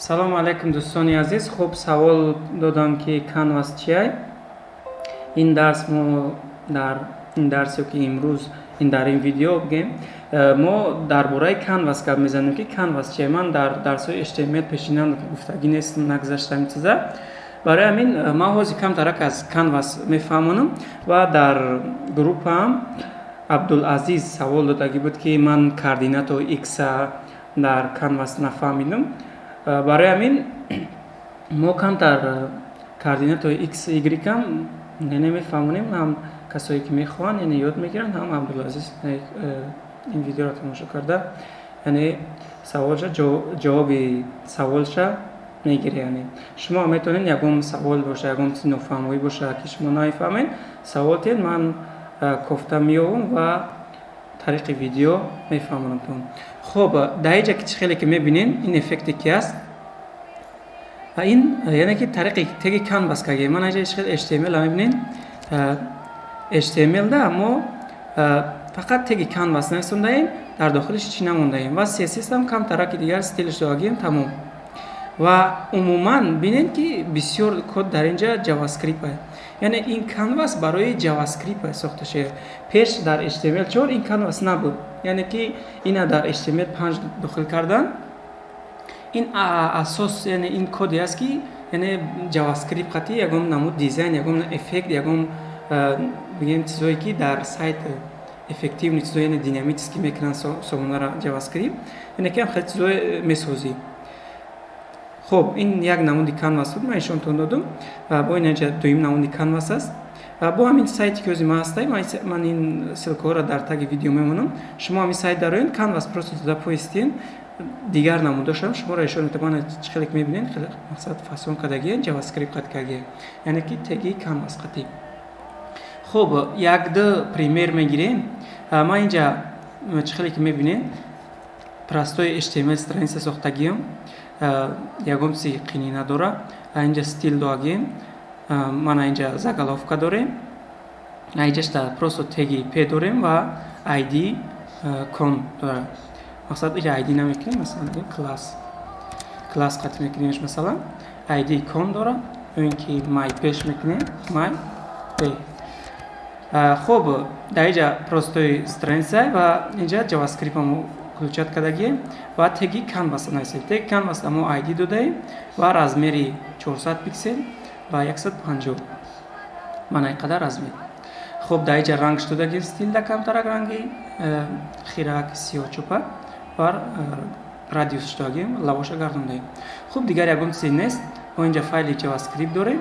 салому алайкум дӯстони азиз. хуб савол додам ки канвас чиай. ин дарс мо дар ин дарсе ки имрӯз дар ин видео бигем мо дар бораи канвас гап мезанем ки канвас чиай. ман дар дарсҳои HTML пешина гуфтагӣ нест, нагзаштам чиза. барои ҳамин ман ҳозир камтарак аз канвас мефаҳмонам ва дар группаам абдулазиз савол додагӣ буд ки ман координатаи X-а дар канвас нафаҳмидам. барои ҳамин мо камтар координатаи X, Y-ам немефаҳмонем. ҳам касое ки мехоҳанд яъне ёд мегиранд, ҳам абдулазиз ин видеоро тамошо карда яъне саволша ҷавоби саволша мегирад. яъне шумо метавонед ягон савол боша, ягон чиз нофаҳмоӣ боша ки шумо намефаҳмед, савол тиҳед, ман кофта меёвам ва тариқи видео мефаҳмонам. хуб дар ин ҷа ки чӣ хеле ки мебинед ин эффекте ки аст, ин яъне ки тариқи теги канвас каге. ман аҷа чӣ хеле HTML мебинед, HTML да мо фақат теги канвас нарисондаем, дар дохилиш чӣ намондаем ва CSS ҳам камтараки дигар стилиш додагием, тамом. ва умуман бинед ки бисёр код дар ин ҷа JavaScript аст. яъне ин канвас барои JavaScript сохта шуд. пеш дар HTML4 ин канвас набуд, яъне ки ина дар HTML5 дохил кардан. ин асос, яъне ин коди аст ки яъне JavaScript қати ягон намуд дизайн, ягон эффект, ягон бигем чизое ки дар сайт эффективни чизое, яъне динамически мекунанд сомонаро JavaScript, яъне ки хеле чизое месозӣ. хуб ин як намуди канвас буд, ман нишонтон додам. бо ин ҷа дуюм намуди канвас аст. бо ҳамин сайти ки ҳозир ман ҳастам, ман ин ссилкаҳоро дар таги видео мемонам. шумо ҳамин сайт дароед, канвас просто дода поистен дигар намудошам шуморо нишон метавонам. чӣ хеле ки мебинед, хеле мақсад фасон кардагия JavaScript қат кардагия, яъне ки теги канвас қати. хуб як-ду пример мегирем. ман ин ҷа чӣ хеле ки мебинед, простой HTML страница сохтагиам. ягон чизи қинӣ надора. инҷа стил додагием. мана инҷа заголовка дорем. инҷашта просто теги P дорем ва ID кон дора. мақсад инҷа ID намекунем, масалан класс қат мекунемш, масалан ID кон дора. ин ки my пеш мекунем, my p. хуб дар инҷа простой страница ва инҷа JavaScript ҳам включат кардагием ва теги канвас нависем. теги канвас мо ID додаем ва размери 400 пиксел ва 150. мана ин қадар размер. хуб дар инҷа рангш додагием, стилда камтарак ранги хирак сиёҳчӯпа ва радиус додагием, лавоша гардондаем. хуб дигар ягон чизе нест. мо инҷа файли JavaScript дорем.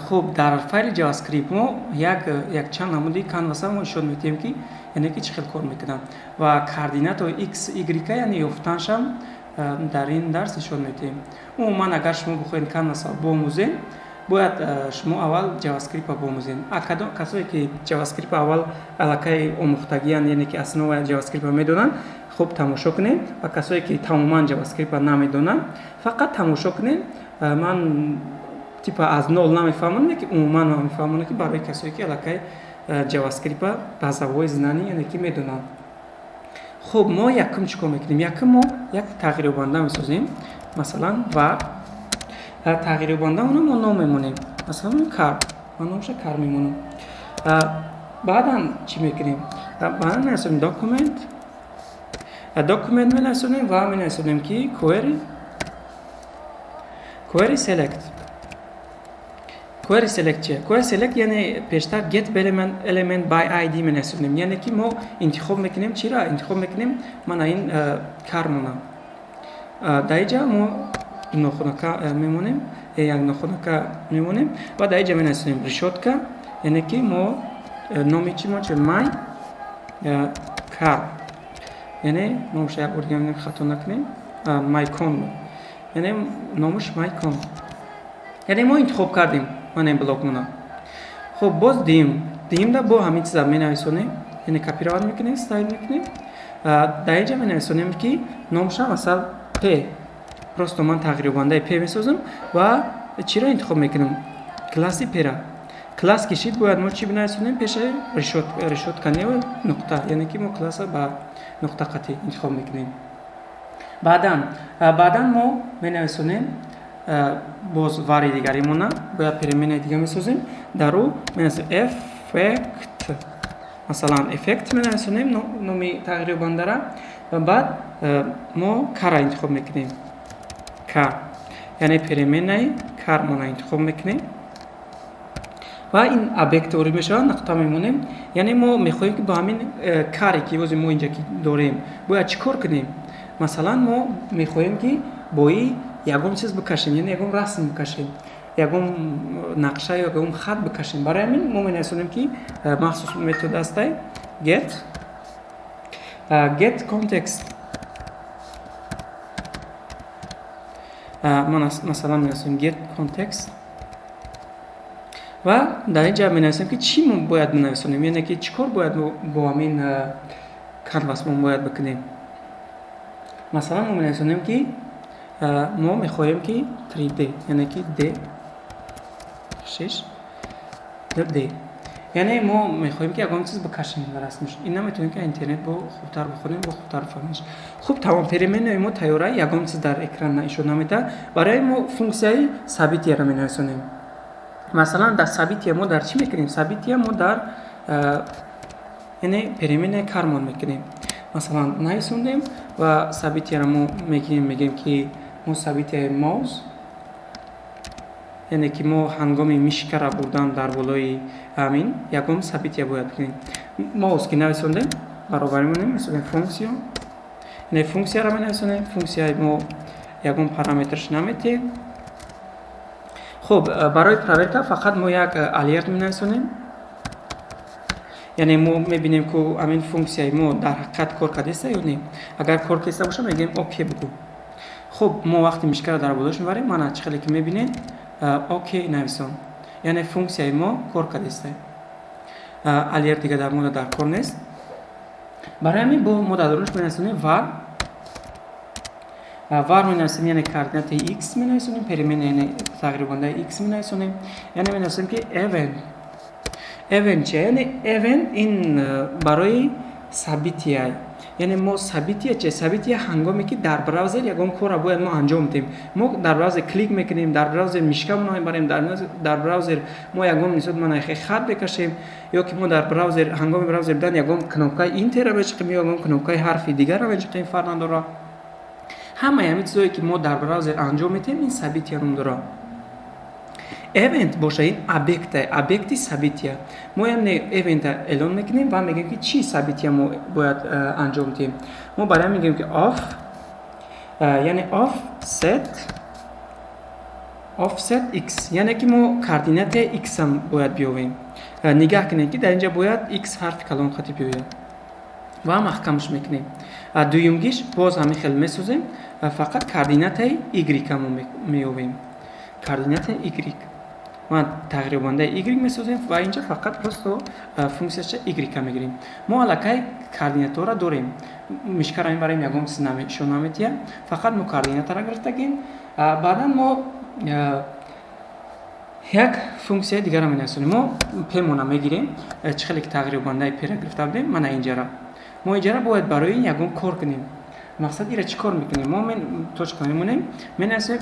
хуб дар файли JavaScript мо якчанд намуди канваса мо нишон медиҳем ки яъне ки чӣ хел кор мекунам ва координатаи X, Y яъне ёфтанашам дар ин дарс нишон медиҳем. умуман агар шумо бихоед канваса биомӯзед, бояд шумо аввал JavaScript биомӯзед. касое ки JavaScript аввал аллакай омӯхтагиянд, яъне ки основаи JavaScript медонанд, хуб тамошо кунед. ва касое ки тамоман JavaScript намедонанд, фақат тамошо кунед. ман типа аз нол намефаҳмонам, ки умуман намефаҳмонам, ки барои касое ки аллакай JavaScript базавои знанӣ яъне ки медонанд. хуб мо якум чӣ кор мекунем? якум мо як тағйирёбанда месозем. масалан var. тағйирёбандаоно мо ном мемонем. масалан кар, ман номша кар мемонам. баъдан чӣ мекунем? баъдан менависем документ менависонем ва менависонем ки query select. query select чия? query select яъне пештар get element by ID менависонем, яъне ки мо интихоб мекунем. чира интихоб мекунем? мана ин кармона. дар ин ҷа мо нохунака мемонем, як нохунака мемонем ва дар ин ҷа менависонем решетка, яъне ки мо номи чӣ мо my car, яъне номаш як оргиам хато накунем, my con, яъне номаш my con, яъне мо интихоб кардем мана ин блокмона. хуб боз диимда бо ҳамин чиза менависонем, яъне копировать мекунем, стайл мекунем. дар ин ҷа менависонем ки номша масал P, просто ман тағйирёбандаи P месозам ва чиро интихоб мекунам? класси P-ра. класс кишид бояд мо чӣ бинависонем? пешаи решетка не нуқта, яъне ки мо класса ба нуқта қати интихоб мекунем. баъдан мо менависонем боз вари дигаримона бояд переменаи дига месозем дар ӯ менависем effect масалан effect менависонем номи тағйирёбандара ва баъд мо кара интихоб мекунем кар яъне переменаи кармона интихоб мекунем ва ин объект ворид мешавад нақта мемонем яъне мо мехоҳем ки ба ҳамин каре ки бози мо инҷа ки дорем бояд чӣ кор кунем масалан мо мехоҳем ки бо и ягон чиз бикашем яъне ягон расм бикашем ягон нақша ё ягон хат бикашем барои ҳамин мо менависонем ки махсус метод ҳастай get context масалан менависем get context ва дар ин ҷа менависем ки чӣ мо бояд бинависонем яъне ки чӣ кор бояд бо ҳамин канвас мо бояд бикунем масалан мо менависонем ки мо мехоҳем ки 3D яъне ки D яъне мо мехоҳем ки ягон чиз бикашем расмиш ин наметавонем ки интернет бо хубтар бихонем бо хубтар фаҳмиш хуб тамом переменаи мо тайёра ягон чиз дар экран нишон намедиҳад барои мо функсияи сабитияро менависонем масалан дар сабития мо дар чӣ мекунем сабития мо дар яъне переменаи кармон мекунем масалан нависондем ва сабитияро мо мегем ки мо сабитияи маус яъне ки мо ҳангоми мишкара бурдан дар болои ҳамин ягон сабития бояд бикунем маус ки нависондем баробари монем месозем функсия яъне функсияро менависонем функсияи мо ягон параметрш наметиҳем хуб барои проверка фақат мо як алерт менависонем яъне мо мебинем ки ҳамин функсияи мо дар ҳақиқат кор кардааста ё не агар кор карда боша мегӯем окей бигӯ хуб мо вақти мишкара дар болош мебарем мана чӣ хеле ки мебинем окей нависон яъне функсияи мо кор кардааста алерт дига дар мода дар кор нест барои ҳамин бо мо дар дорош менависонем var менависем яъне координати x менависонем переменаи яъне тағйирёбандаи x менависонем яъне менависем ки event чия яъне event ин барои сабития яъне мо сабития чия сабития ҳангоме ки дар браузер ягон корро бояд мо анҷом диҳем мо дар браузер клик мекунем дар браузер мишкамонро мебарем дар браузер мо ягон нисбат манахи хат бекашем ё ки мо дар браузер ҳангоми браузер будан ягон кнопкаи интерро мечиқем ё ягон кнопкаи ҳарфи дигарро мечиқем фарқ надора ҳамаи ҳамин чизое ки мо дар браузер анҷом медиҳем ин сабития ном дорад event боша ин объекти сабития мо яъне event эълон мекунем ва мегӯем ки чӣ сабития мо бояд анҷом диҳем мо барои мегӯем ки яъне offset x яъне ки мо координатаи x ам бояд биёвем нигаҳ кунем ки дар ин ҷа бояд x ҳарфи калон хати биёяд ва маҳкамш мекунем дуюмгиш боз ҳамин хел месозем фақат координатаи y ам меёвем координатаи y ва тағйирёбандаи y месозем ва инҷа фақат просто функсияша y мегирем мо аллакай координатаро дорем мишкара мебарем ягон чиз нишон наметиҳад фақат мо координатаро гирифтагем баъдан мо як функсияи дигарро менависонем мо пемона мегирем чӣ хеле ки тағйирёбандаи пера гирифта будем мана инҷара мо инҷара бояд барои ин ягон кор кунем мақсад ира чӣ кор мекунем мо точка мемонем менависем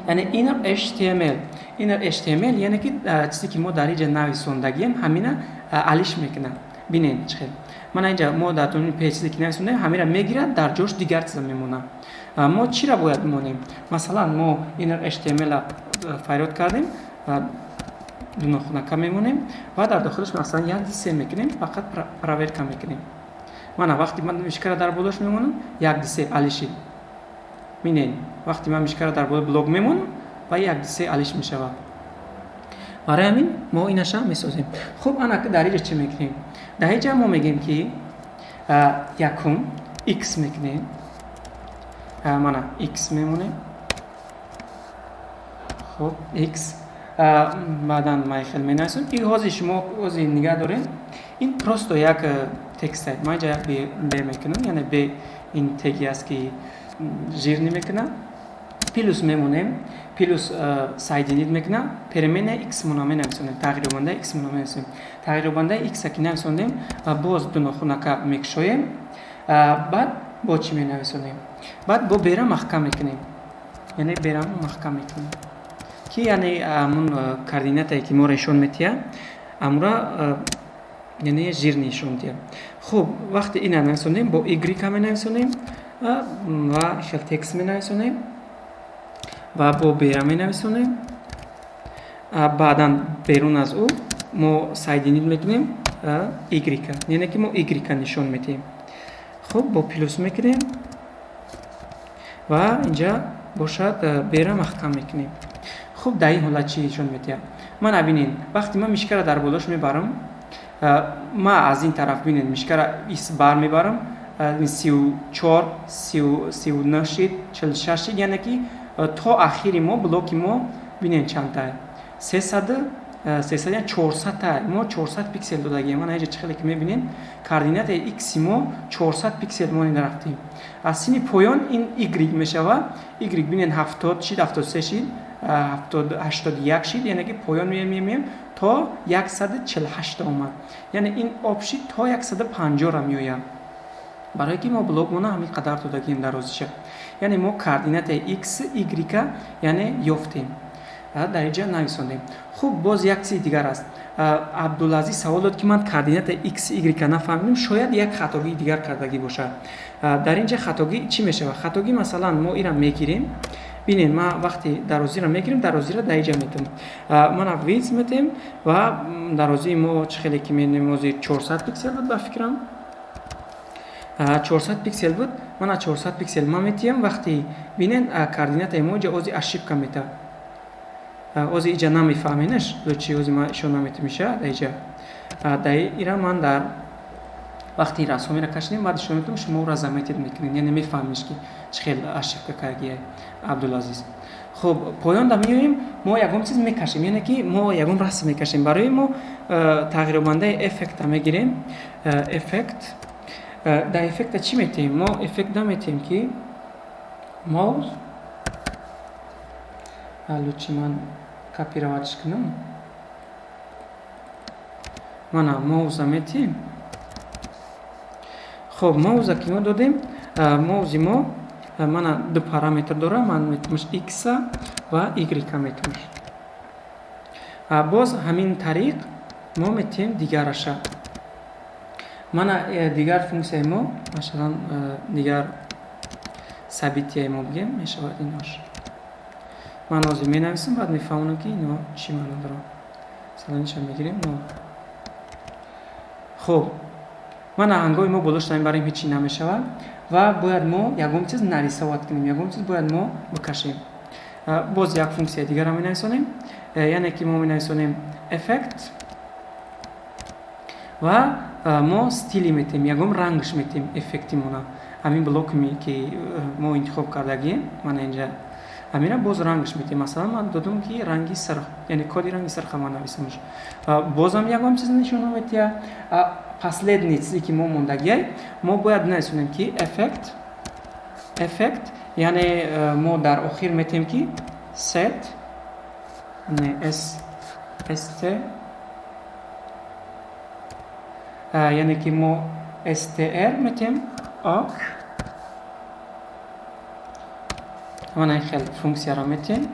яъне inner HTML яъне ки чизе ки мо дар инҷа нависондагием ҳамина алиш мекунад бинед чӣ хел мана инҷа мо дар тумини пеҷ чизе ки нависондагием ҳамира мегирад дар ҷош дигар чиза мемонад мо чиро бояд бимонем масалан мо inner HTML фарёд кардем дунохунака мемонем ва дар дохилаш масалан як дисе мекунем фақат проверка мекунем мана вақти ман мишкара дар болош мемонам як дисе алиши минен вақти ман мишкара дар болои блог мемонам ва як дисе алиш мешавад барои ҳамин мо инаша месозем хуб анаки дар инҷа чӣ мекунем дар инҷа мо мегӯем ки якум x мекунем мана x мемонем хуб x баъдан майхел менависем ин ҳозир шумо ҳозир нигаҳ дорем ин просто як текст аст ман инҷа як б мекунам яъне б ин теги аст ки жир намекунам плюс мемонем плюс сайдинид мекунам переменаи x мона менависонем тағйирёбандаи x мона менависем тағйирёбандаи x ки нависондем боз дунохунака мекушоем баъд бо чӣ менависонем? Баъд бо бера маҳкам мекунем. Яъне берамо маҳкам мекунем. Ки яъне ҳамун координатае ки моро нишон метиҳад, амура яъне жир нишон диҳад. Хуб, вақте ина нависонем, бо y менависонем ва хел текст менависонем ва бо бера менависонем. Баъдан берун аз ӯ мо сайдинид мекунем y, яъне ки мо y нишон метиҳем. Хуб, бо плюс мекунем ва инҷа бошад бера маҳкам мекунем. Хуб, дар ин ҳолат чӣ нишон метиҳад? Мана бинед, вақте ман мишкара дар болош мебарам, ман аз ин тараф бинед мишкара ис бар мебарам, 34, 39 шид, 46 шид, яъне ки то ахири мо блоки мо бинед чандтае? 300 яъне 400 мо 400 пиксел додагием. Мана инҷа чӣ хеле ки мебинед координатаи x мо 400 пиксел мо рафтем. Аз сини поён ин y мешава. Y бинед 70 шид, 73 шид, 81 шид, яъне ки поён меем то 148 омад. Яъне ин об шид то 150 ра меояд. барое ки мо блокмона ҳамин қадар додагием дарозиша. Яъне мо координатаи x, y яъне ёфтем. дар инҷа нависондем. Хуб, боз як чизи дигар аст. Абдулазиз савол дод ки ман координатаи x, y нафаҳмидам, шояд як хатогии дигар кардагӣ бошад. Дар инҷа хатогӣ чӣ мешавад? Хатогӣ масалан мо ира мегирем. Бинед, ман вақте дарозира мегирем, дарозира дар инҷа метавам. Мана видз метем ва дарозии мо чӣ хеле ки менем 400 пиксел буд ба фикрам. 400 пиксел буд. Мана 400 пиксел ман метиҳам вақте бинед координатаи мо инҷа ози ошибка метавад. Ози иҷа намефаҳменаш, чӣ ози ман ишон наметимиша дар иҷа. Дар ира ман дар вақти расомира кашидем, баъд ишон метавам, шумо ра заметед мекунед, яъне мефаҳмиш ки чӣ хел ошибка кардия Абдулазиз. Хуб, поён да меоем, мо ягон чиз мекашем, яъне ки мо ягон расм мекашем. Барои мо тағйиробандаи эффектта мегирем. Эффект. Дар эффекта чӣ метиҳем? Мо эффектда метиҳем ки мо лучи ман копироватш кунам. Мана моуза метиҳем. Хуб, моуза ки мо додем, моузи мо мана ду параметр дора, ман метимаш x ва y метимаш. Боз ҳамин тариқ мо метиҳем дигараша. Мана дигар функсияи мо, машалан дигар сабитияи мо бигем, мешавад инош. Ман ҳозир менависам, баъд мефаҳмонам ки ино чӣ маъно дорад. Масалан инша мегирем. Хуб, мана ҳангоми мо болошта мебарем ҳечи намешавад ва бояд мо ягон чиз нарисоват кунем, ягон чиз бояд мо бикашем. Боз як функсияи дигара менависонем, яъне ки мо менависонем эффект ва мо стили метем, ягон рангш метем эффектимона. Ҳамин блоки ки мо интихоб кардагием, мана инҷа ҳамира боз рангш метем. Масалан ман додам ки ранги сирх, яъне коди ранги сирха ман нависамаш. Бозам ягон чиз нишона метиҳад. Последний чизе ки мо мондагиай, мо бояд нависонем ки эффект, яъне мо дар охир метем ки set, не st, яъне ки мо str метем ок. мана ин хел функсияро метем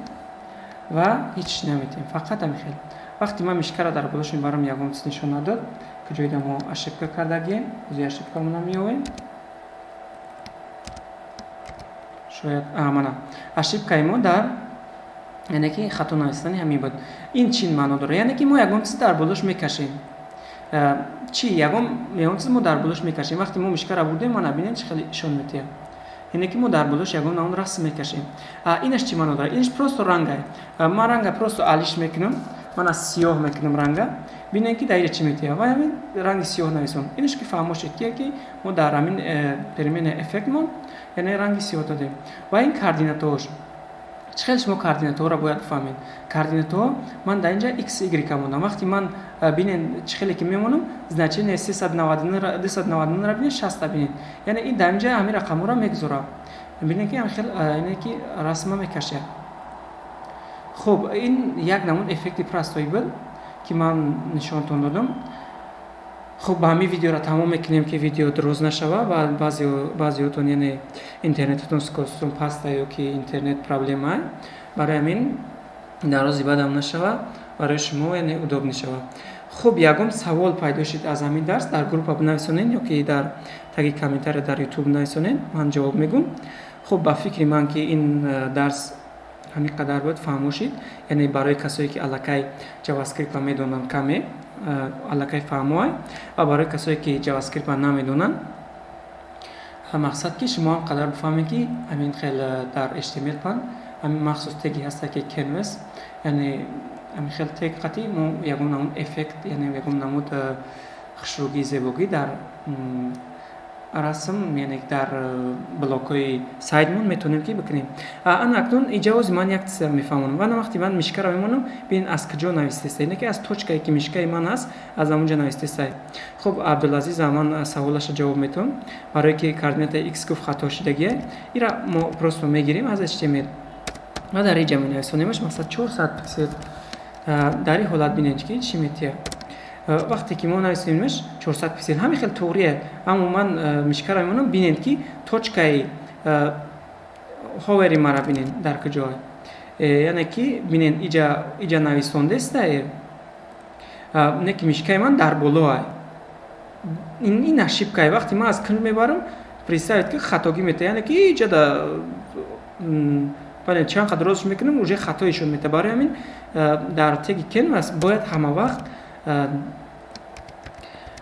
ва ҳеч наметем, фақат ҳамин хел. вақте ман мишкара дар болош мебарам, ягон чиз нишон надод, ҷойда мо ошибка кардагием, ози ошибкамона меовем. шояд мана ошибкаи мо дар, яъне ки хато нависани ҳамин буд. ин чӣ маъно дорад? Яъне ки мо ягон чиз дар болош мекашем. чӣ ягон чиз мо дар болош мекашем. вақте мо мишкара бурдем, мана бинед чӣ хеле ишон метиҳад. яъне ки мо дар болош ягон он расм мекашем. Инаш чӣ маъно дорад? Инаш просто ранга. Ман ранга просто алиш мекунам, мана сиёҳ мекунам ранга. бинед ки дар ира чӣ метиҳад. ва ҳамин ранги сиёҳ нависонам. инаш ки фаҳмошед ки мо дар ҳамин переменаи эффектмон яъне ранги сиёҳ додем. ва ин координатаҳош. чӣ хел шумо координатаҳоро бояд фаҳмед? координатаҳо ман дар инҷа x, y мондам. вақте ман бинед чӣ хеле ки мемонам, значение 299 ра бинед 60 бинед. яъне ин дар инҷа ҳамин рақамҳоро мегузорад. бинед ки ҳамин хел яъне ки расма мекашад. хуб, ин як намуд эффекти простои буд ки ман нишонтон додам. خب با همین ویدیو را تمام میکنیم که ویدیو درست نشوه و بعضیاتون یعنی اینترنتتون سکوستون پسته یا که اینترنت پرابلم های برای همین دراز بعد هم نشوه برای شما یعنی ادوب نشوه. خب یکم سوال پیدا شد از همین درس در گروپ بنویسونین یا که در تگ کامنتر در یوتیوب نویسونین من جواب میگم. خب با فکر من که این درس همین قدر بود فهمو شد، یعنی برای کسایی که الکی جاوا اسکریپت میدونن کمی الکی فهموهای و برای کسایی که جاوا اسکریپت نمیدونن مقصد که شما هم قدر بفهمید که همین خیلی در HTML5 همین مخصوص تگی هست که کنوس، یعنی همین خیلی تگ قطعی ما یکم نمود افکت یعنی یکم نمود خشروگی زیبایی در رسم یعنی در بلاک‌های سایتمون میتونیم که بکنیم. انا اکنون اجازه من یک چیز میفهمم و انا وقتی من مشکل رو میمونم ببین از کجا نوشته است، اینه که از توچکایی که مشکل من هست از اونجا نوشته است. خب عبدالعزیز من سوالش جواب میتونم برای که کوردینات ایکس گفت خطا شدگیه ایرا ما پروسو میگیریم از HTML و در اینجا مینویسونیمش مثلا 400 پیکسل در این حالت ببینید که چی میتیه. وقتی که ما نویسیمش 400 پیکسل همین خیلی طوریه، اما من مشکل رو میمونم ببینید که توچکای هاوری مرا ببینید در کجا، یعنی که ببینید اینجا نویسونده است نه که مشکل من در بالا این نشیبکای وقتی من از کل میبرم پریسایت که خطاگی میته، یعنی که اینجا ولی چند قدر روزش میکنم اونجا خطایشون میته. برای همین در تگ کنوس باید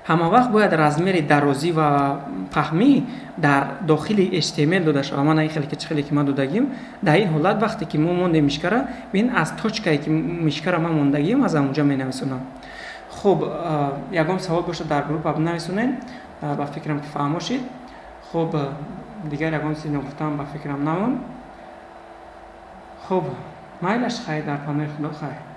همه وقت باید رزمیر درازی و پهمی در داخل HTML داده شود. من این خیلی که ما دادگیم در این حالت وقتی که ما مونده میشکره ببین از توچکایی که میشکره ما موندگیم از اونجا مینویسونم. خب یکم سوال باشه در گروپ بنویسونین با فکرم که فهم شید. خب دیگر یکم چیزی نگفتم با فکرم نمون. خب مایلش خیر در پناه خدا خیر.